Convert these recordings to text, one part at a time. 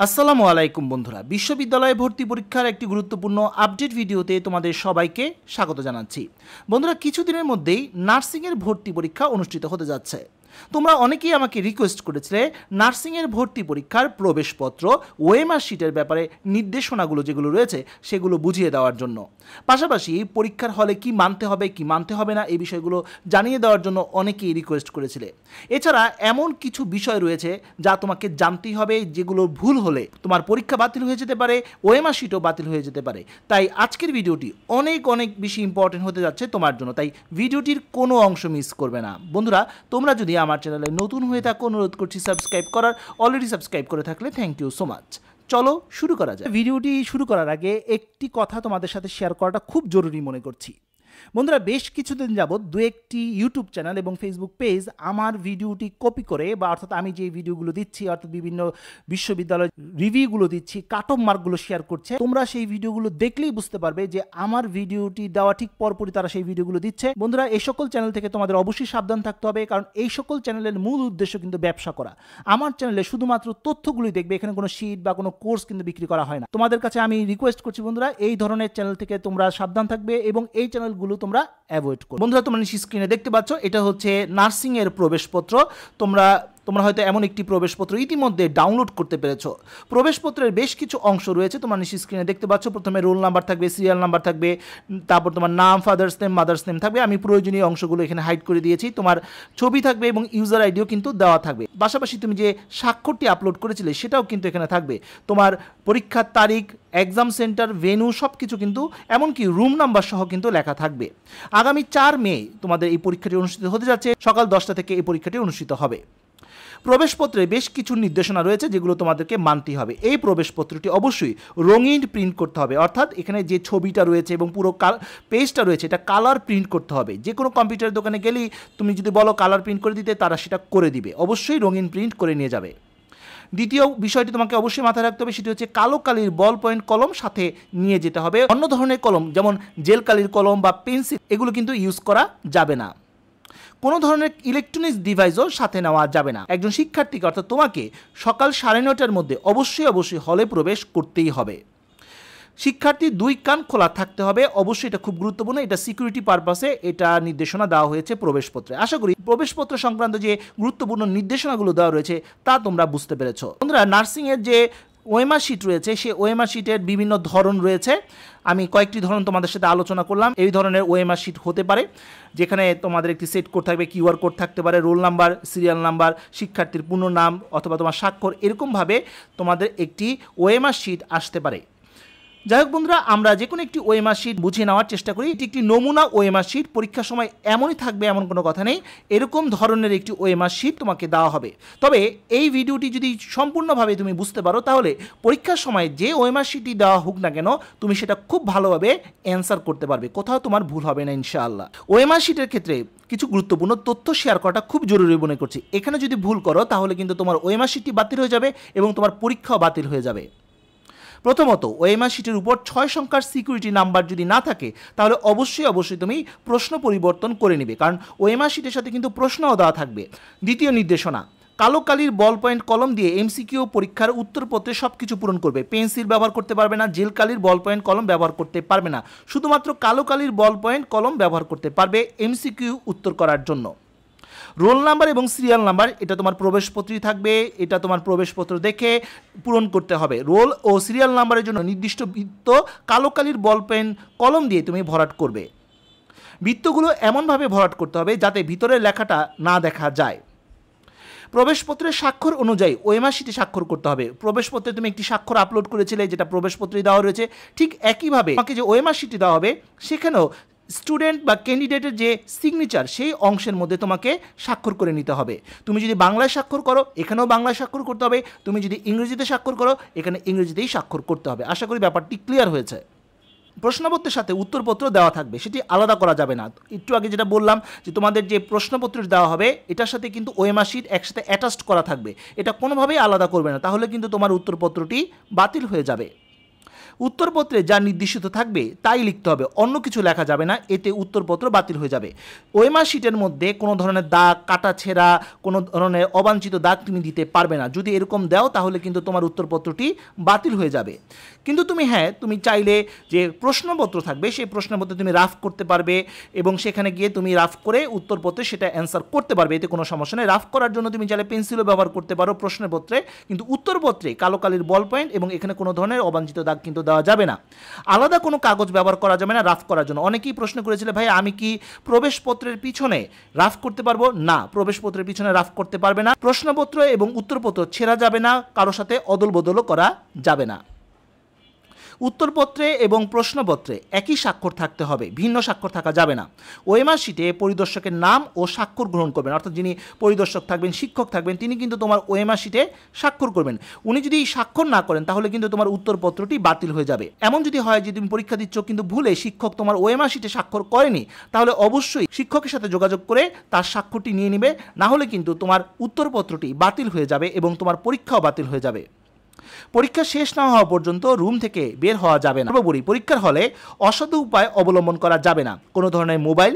আসসালামু আলাইকুম বন্ধুরা, বিশ্ববিদ্যালয়ে ভর্তি পরীক্ষার একটি গুরুত্বপূর্ণ আপডেট ভিডিওতে তোমাদের সবাইকে স্বাগত জানাচ্ছি। বন্ধুরা, কিছুদিনের মধ্যেই নার্সিংয়ের ভর্তি পরীক্ষা অনুষ্ঠিত হতে যাচ্ছে। তোমরা অনেকেই আমাকে রিকোয়েস্ট করেছিলে নার্সিংয়ের ভর্তি পরীক্ষার প্রবেশপত্র ওএমআর শিটের ব্যাপারে নির্দেশনাগুলো যেগুলো রয়েছে সেগুলো বুঝিয়ে দেওয়ার জন্য, পাশাপাশি পরীক্ষার হলে কি মানতে হবে কি মানতে হবে না এই বিষয়গুলো জানিয়ে দেওয়ার জন্য অনেকেই রিকোয়েস্ট করেছিলে। এছাড়া এমন কিছু বিষয় রয়েছে যা তোমাকে জানতেই হবে, যেগুলো ভুল হলে তোমার পরীক্ষা বাতিল হয়ে যেতে পারে, ওএমআর শিটও বাতিল হয়ে যেতে পারে। তাই আজকের ভিডিওটি অনেক বেশি ইম্পর্টেন্ট হতে যাচ্ছে তোমার জন্য, তাই ভিডিওটির কোনো অংশ মিস করবে না। বন্ধুরা, তোমরা যদি আমার চ্যানেলে নতুন হয়ে থাকো অনুরোধ করছি সাবস্ক্রাইব করার, অলরেডি সাবস্ক্রাইব করে থাকলে থ্যাংক ইউ সো মাচ। চলো শুরু করা যায়। ভিডিওটি শুরু করার আগে একটি কথা তোমাদের সাথে শেয়ার করাটা খুব জরুরি মনে করছি। বন্ধুরা, বেশ কিছুদিন যাবৎ দু একটি ইউটিউব চ্যানেল এবং ফেসবুক পেজ আমার ভিডিওটি কপি করে, বা অর্থাৎ আমি যে ভিডিওগুলো দিচ্ছি, অর্থাৎ বিভিন্ন বিশ্ববিদ্যালয় রিভিউগুলো দিচ্ছি, কাট অফ মার্কগুলো শেয়ার করছে। তোমরা সেই ভিডিওগুলো দেখলেই বুঝতে পারবে যে আমার ভিডিওটি দেওয়া ঠিক পরপরই তারা সেই ভিডিওগুলো দিচ্ছে। বন্ধুরা, এই সকল চ্যানেল থেকে তোমাদের অবশ্যই সাবধান থাকতে হবে, কারণ এই সকল চ্যানেলের মূল উদ্দেশ্য কিন্তু ব্যবসা করা। আমার চ্যানেলে শুধুমাত্র তথ্যগুলোই দেখবে, এখানে কোনো শিট বা কোনো কোর্স কিন্তু বিক্রি করা হয় না। তোমাদের কাছে আমি রিকোয়েস্ট করছি বন্ধুরা, এই ধরনের চ্যানেল থেকে তোমরা সাবধান থাকবে এবং এই চ্যানেলগুলো তোমরা অ্যাভয়েড করো। বন্ধুরা, তোমরা নিচে স্ক্রিনে দেখতে পাচ্ছ, এটা হচ্ছে নার্সিং এর প্রবেশপত্র। তোমরা হয়তো এমন একটি প্রবেশপত্র ইতিমধ্যে ডাউনলোড করতে পেরেছো। প্রবেশপত্রের বেশ কিছু অংশ রয়েছে, তোমরা নিচে স্ক্রিনে দেখতে পাচ্ছ। প্রথমে রোল নাম্বার থাকবে, সিরিয়াল নাম্বার থাকবে, তারপর তোমার নাম, ফাদার্স নেম, মাদার্স নেম থাকবে। আমি প্রয়োজনীয় অংশগুলো এখানে হাইড করে দিয়েছি। তোমার ছবি থাকবে এবং ইউজার আইডিও কিন্তু দেওয়া থাকবে। পাশাপাশি তুমি যে স্বাক্ষরটি আপলোড করেছিলে সেটাও কিন্তু এখানে থাকবে। তোমার পরীক্ষার তারিখ, এক্সাম সেন্টার, ভেন্যু সব কিছু কিন্তু, এমনকি রুম নাম্বার সহ কিন্তু লেখা থাকবে। আগামী 4 মে তোমাদের এই পরীক্ষাটি অনুষ্ঠিত হতে যাচ্ছে। সকাল 10টা থেকে এই পরীক্ষাটি অনুষ্ঠিত হবে। প্রবেশপত্রে বেশ কিছু নির্দেশনা রয়েছে যেগুলো তোমাদেরকে মানতেই হবে। এই প্রবেশপত্রটি অবশ্যই রঙিন প্রিন্ট করতে হবে, অর্থাৎ এখানে যে ছবিটা রয়েছে এবং পুরো পেজটা রয়েছে এটা কালার প্রিন্ট করতে হবে। যে কোনো কম্পিউটার দোকানে গেলেই তুমি যদি বলো কালার প্রিন্ট করে দিতে, তারা সেটা করে দিবে। অবশ্যই রঙিন প্রিন্ট করে নিয়ে যাবে। দ্বিতীয় বিষয়টি তোমাকে অবশ্যই মাথায় রাখতে হবে, সেটি হচ্ছে কালো কালির বল পয়েন্ট কলম সাথে নিয়ে যেতে হবে। অন্য ধরনের কলম যেমন জেল কালির কলম বা পেন্সিল এগুলো কিন্তু ইউজ করা যাবে না। কোনো ধরনের ইলেকট্রনিক্স ডিভাইসও সাথে নেওয়া যাবে না। একজন শিক্ষার্থীকে, অর্থাৎ তোমাকে সকাল 9:30টার মধ্যে অবশ্যই হলে প্রবেশ করতেই হবে। শিক্ষার্থীর 2 কান খোলা থাকতে হবে, অবশ্যই এটা খুব গুরুত্বপূর্ণ। এটা সিকিউরিটি পারপাসে এটা নির্দেশনা দেওয়া হয়েছে প্রবেশপত্রে। আশা করি প্রবেশপত্র সংক্রান্ত যে গুরুত্বপূর্ণ নির্দেশনাগুলো দেওয়া রয়েছে তা তোমরা বুঝতে পেরেছো। বন্ধুরা, নার্সিংয়ের যে ওএমআর শিট রয়েছে সেই ওএমআর শিটের বিভিন্ন ধরন রয়েছে। আমি কয়েকটি ধরন তোমাদের সাথে আলোচনা করলাম। এই ধরনের ওএমআর শিট হতে পারে যেখানে তোমাদের একটি সেট কোড থাকবে, কিউআর কোড থাকতে পারে, রোল নাম্বার, সিরিয়াল নাম্বার, শিক্ষার্থীর পূর্ণ নাম অথবা তোমার স্বাক্ষর, এরকমভাবে তোমাদের একটি ওএমআর শিট আসতে পারে। যাই হোক বন্ধুরা, আমরা যে কোনো একটি ওএমআর শিট বুঝিয়ে নেওয়ার চেষ্টা করি। এটি একটি নমুনা ওএমআর শিট, পরীক্ষার সময় এমনই থাকবে এমন কোনো কথা নেই। এরকম ধরনের একটি ওএমআর শিট তোমাকে দেওয়া হবে। তবে এই ভিডিওটি যদি সম্পূর্ণভাবে তুমি বুঝতে পারো, তাহলে পরীক্ষার সময় যে ওএমআর শিটটি দেওয়া হোক না কেন, তুমি সেটা খুব ভালোভাবে অ্যান্সার করতে পারবে, কোথাও তোমার ভুল হবে না ইনশাআল্লাহ। ওএমআর শিটের ক্ষেত্রে কিছু গুরুত্বপূর্ণ তথ্য শেয়ার করাটা খুব জরুরি মনে করছি। এখানে যদি ভুল করো তাহলে কিন্তু তোমার ওএমআর শিটটি বাতিল হয়ে যাবে এবং তোমার পরীক্ষাও বাতিল হয়ে যাবে। প্রথমত, ওএমআর শিটের উপর 6 সংখ্যার সিকিউরিটি নাম্বার যদি না থাকে তাহলে অবশ্যই তুমি প্রশ্ন পরিবর্তন করে নেবে, কারণ ওএমআর শিটের সাথে কিন্তু প্রশ্নও দেওয়া থাকবে। দ্বিতীয় নির্দেশনা, কালো কালির বল পয়েন্ট কলম দিয়ে এমসিকিউ পরীক্ষার উত্তরপত্রে সব কিছু পূরণ করবে। পেন্সিল ব্যবহার করতে পারবে না, জেল কালির বল পয়েন্ট কলম ব্যবহার করতে পারবে না, শুধুমাত্র কালো কালির বল পয়েন্ট কলম ব্যবহার করতে পারবে এমসিকিউ উত্তর করার জন্য। রোল নাম্বার এবং সিরিয়াল নাম্বার এটা তোমার প্রবেশপত্রই থাকবে, এটা তোমার প্রবেশপত্র দেখে পূরণ করতে হবে। রোল ও সিরিয়াল নাম্বারের জন্য নির্দিষ্ট বৃত্ত কালো কালির বল পেন কলম দিয়ে তুমি ভরাট করবে। বৃত্তগুলো এমনভাবে ভরাট করতে হবে যাতে ভিতরের লেখাটা না দেখা যায়। প্রবেশপত্রের স্বাক্ষর অনুযায়ী ওএমআর শিটে স্বাক্ষর করতে হবে। প্রবেশপত্রে তুমি একটি স্বাক্ষর আপলোড করেছিলে যেটা প্রবেশপত্রে দেওয়া রয়েছে, ঠিক একইভাবে তোমাকে যে ওএমআর শিটটি দেওয়া হবে সেখানেও স্টুডেন্ট বা ক্যান্ডিডেটের যে সিগনেচার সেই অংশের মধ্যে তোমাকে স্বাক্ষর করে নিতে হবে। তুমি যদি বাংলায় স্বাক্ষর করো এখানেও বাংলায় স্বাক্ষর করতে হবে, তুমি যদি ইংরেজিতে স্বাক্ষর করো এখানে ইংরেজিতেই স্বাক্ষর করতে হবে। আশা করি ব্যাপারটি ক্লিয়ার হয়েছে। প্রশ্নপত্রের সাথে উত্তরপত্র দেওয়া থাকবে, সেটি আলাদা করা যাবে না। একটু আগে যেটা বললাম যে তোমাদের যে প্রশ্নপত্র দেওয়া হবে এটার সাথে কিন্তু ওএমআর শিট একসাথে অ্যাটাচড করা থাকবে, এটা কোনোভাবেই আলাদা করবে না, তাহলে কিন্তু তোমার উত্তরপত্রটি বাতিল হয়ে যাবে। উত্তরপত্রে যা নির্দেশিত থাকবে তাই লিখতে হবে, অন্য কিছু লেখা যাবে না, এতে উত্তরপত্র বাতিল হয়ে যাবে। ওএমআর শিটের মধ্যে কোনো ধরনের দাগ, কাটা ছেঁড়া, কোনো ধরনের অবাঞ্ছিত দাগ তুমি দিতে পারবে না। যদি এরকম দাও তাহলে কিন্তু তোমার উত্তরপত্রটি বাতিল হয়ে যাবে। কিন্তু তুমি চাইলে যে প্রশ্নপত্র থাকবে সেই প্রশ্নপত্রে তুমি রাফ করতে পারবে এবং সেখানে গিয়ে তুমি রাফ করে উত্তরপত্রে সেটা অ্যান্সার করতে পারবে, এতে কোনো সমস্যা নেই। রাফ করার জন্য তুমি চাইলে পেন্সিলও ব্যবহার করতে পারো প্রশ্নপত্রে, কিন্তু উত্তরপত্রে কালো কালির বল পয়েন্ট এবং এখানে কোনো ধরনের অবাঞ্ছিত দাগ কিন্তু দেওয়া যাবে না। আলাদা কোনো কাগজ ব্যবহার করা যাবে না রাফ করার জন্য। অনেকেই প্রশ্ন করেছিল, ভাই আমি কি প্রবেশপত্রের পিছনে রাফ করতে পারবো? না, প্রবেশপত্রের পিছনে রাফ করতে পারবে না। প্রশ্নপত্র এবং উত্তরপত্র ছেঁড়া যাবে না, কারোর সাথে অদল বদলও করা যাবে না। উত্তরপত্রে এবং প্রশ্নপত্রে একই স্বাক্ষর থাকতে হবে, ভিন্ন স্বাক্ষর থাকা যাবে না। ওএমআর শিটে পরিদর্শকের নাম ও স্বাক্ষর গ্রহণ করবেন, অর্থাৎ যিনি পরিদর্শক থাকবেন, শিক্ষক থাকবেন, তিনি কিন্তু তোমার ওএমআর শিটে স্বাক্ষর করবেন। উনি যদি স্বাক্ষর না করেন তাহলে কিন্তু তোমার উত্তরপত্রটি বাতিল হয়ে যাবে। এমন যদি হয় যে তুমি পরীক্ষা দিচ্ছ কিন্তু ভুলে শিক্ষক তোমার ওএমআর শিটে স্বাক্ষর করেনি, তাহলে অবশ্যই শিক্ষকের সাথে যোগাযোগ করে তার স্বাক্ষরটি নিয়ে নেবে, না হলে কিন্তু তোমার উত্তরপত্রটি বাতিল হয়ে যাবে এবং তোমার পরীক্ষাও বাতিল হয়ে যাবে। পরীক্ষা শেষ না হওয়া পর্যন্ত রুম থেকে বের হওয়া যাবে না। সর্বোপরি পরীক্ষার হলে অসাধু উপায় অবলম্বন করা যাবে না। কোনো ধরনের মোবাইল,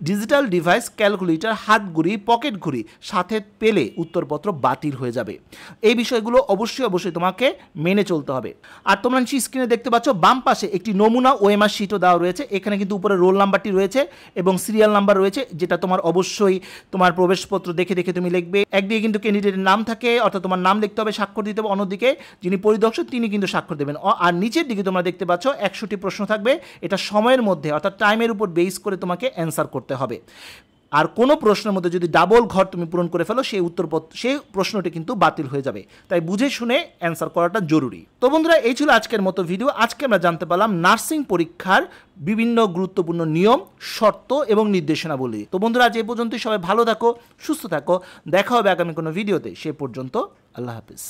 ডিজিটাল ডিভাইস, ক্যালকুলেটর, হাত ঘড়ি, পকেট ঘড়ি সাথে পেলে উত্তরপত্র বাতিল হয়ে যাবে। এই বিষয়গুলো অবশ্যই তোমাকে মেনে চলতে হবে। আর তোমরা স্ক্রিনে দেখতে পাচ্ছ বাম পাশে একটি নমুনা ওএমআর শিটও দেওয়া রয়েছে। এখানে কিন্তু উপরে রোল নাম্বারটি রয়েছে এবং সিরিয়াল নাম্বার রয়েছে, যেটা তোমার অবশ্যই তোমার প্রবেশপত্র দেখে তুমি লিখবে। একদিকে কিন্তু ক্যান্ডিডেটের নাম থাকে, অর্থাৎ তোমার নাম লিখতে হবে, স্বাক্ষর দিতে হবে, অন্যদিকে যিনি পরিদর্শক তিনি কিন্তু স্বাক্ষর দেবেন। আর নিচের দিকে তোমরা দেখতে পাচ্ছ 100টি প্রশ্ন থাকবে, এটা সময়ের মধ্যে অর্থাৎ টাইমের উপর বেস করে তোমাকে অ্যান্সার করতে হবে। আর কোনো প্রশ্নের মধ্যে যদি ডাবল ঘর তুমি পূরণ করে ফেলো সেই প্রশ্নটি কিন্তু বাতিল হয়ে যাবে। তাই বুঝে শুনে অ্যান্সার করাটা জরুরি। তো বন্ধুরা, এই ছিল আজকের মতো ভিডিও। আজকে আমরা জানতে পারলাম নার্সিং পরীক্ষার বিভিন্ন গুরুত্বপূর্ণ নিয়ম, শর্ত এবং নির্দেশনাবলী। তো বন্ধুরা, আজ এই পর্যন্তই। সবাই ভালো থাকো, সুস্থ থাকো, দেখা হবে আগামী কোনো ভিডিওতে। সে পর্যন্ত আল্লাহ হাফিজ।